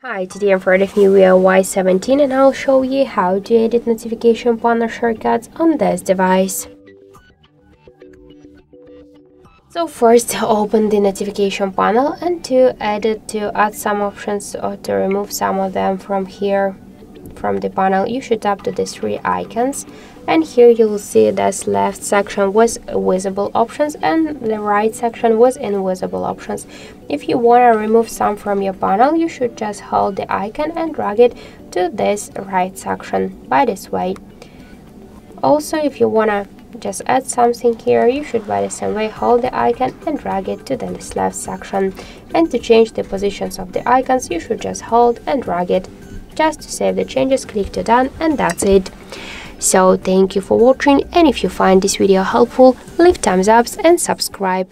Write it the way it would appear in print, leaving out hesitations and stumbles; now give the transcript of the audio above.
Hi, today I'm for the new Y17 and I'll show you how to edit notification panel shortcuts on this device. So first, open the notification panel, and to add some options or to remove some of them from here, from the panel, you should tap to the three icons, and here you will see this left section was visible options and the right section was invisible options. If you want to remove some from your panel, you should just hold the icon and drag it to this right section by this way. Also, if you want to just add something here, you should by the same way hold the icon and drag it to this left section. And to change the positions of the icons, you should just hold and drag it. Just to save the changes, click to done, and that's it. So thank you for watching, and if you find this video helpful, leave thumbs up and subscribe.